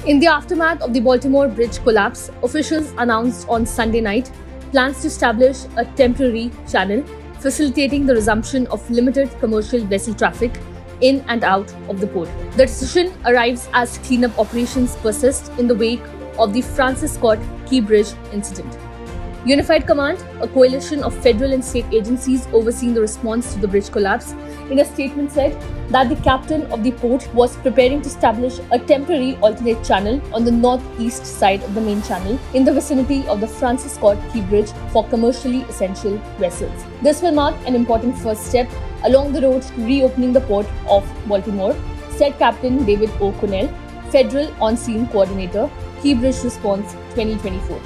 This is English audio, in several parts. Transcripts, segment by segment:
In the aftermath of the Baltimore Bridge collapse, officials announced on Sunday night plans to establish a temporary channel facilitating the resumption of limited commercial vessel traffic in and out of the port. The decision arrives as cleanup operations persist in the wake of the Francis Scott Key Bridge incident. Unified Command, a coalition of federal and state agencies overseeing the response to the bridge collapse, in a statement said that the captain of the port was preparing to establish a temporary alternate channel on the northeast side of the main channel in the vicinity of the Francis Scott Key Bridge for commercially essential vessels. This will mark an important first step along the road to reopening the port of Baltimore, said Captain David O'Connell, Federal On-Scene Coordinator, Key Bridge Response 2024.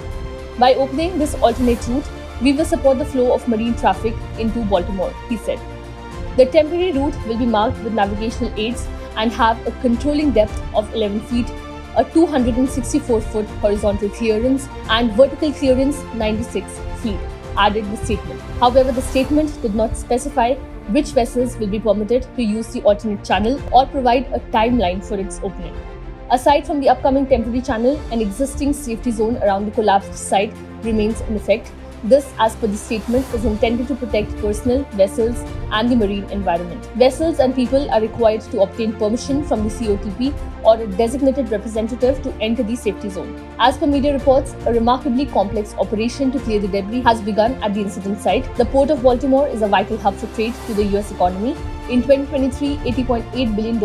By opening this alternate route, we will support the flow of marine traffic into Baltimore, he said. The temporary route will be marked with navigational aids and have a controlling depth of 11 feet, a 264-foot horizontal clearance and vertical clearance 96 feet, added the statement. However, the statement did not specify which vessels will be permitted to use the alternate channel or provide a timeline for its opening. Aside from the upcoming temporary channel, an existing safety zone around the collapsed site remains in effect. This, as per the statement, is intended to protect personnel, vessels, and the marine environment. Vessels and people are required to obtain permission from the COTP or a designated representative to enter the safety zone. As per media reports, a remarkably complex operation to clear the debris has begun at the incident site. The Port of Baltimore is a vital hub for trade to the US economy. In 2023, $80.8 billion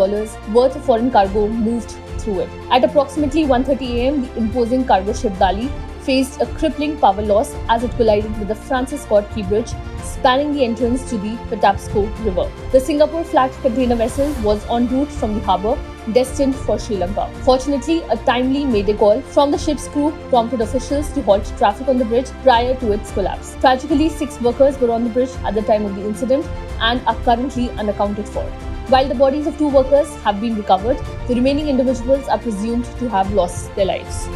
worth of foreign cargo moved through it. At approximately 1:30 a.m., the imposing cargo ship Dali faced a crippling power loss as it collided with the Francis Scott Key Bridge, spanning the entrance to the Patapsco River. The Singapore-flagged container vessel was en route from the harbour, destined for Sri Lanka. Fortunately, a timely mayday call from the ship's crew prompted officials to halt traffic on the bridge prior to its collapse. Tragically, 6 workers were on the bridge at the time of the incident and are currently unaccounted for. While the bodies of 2 workers have been recovered, the remaining individuals are presumed to have lost their lives.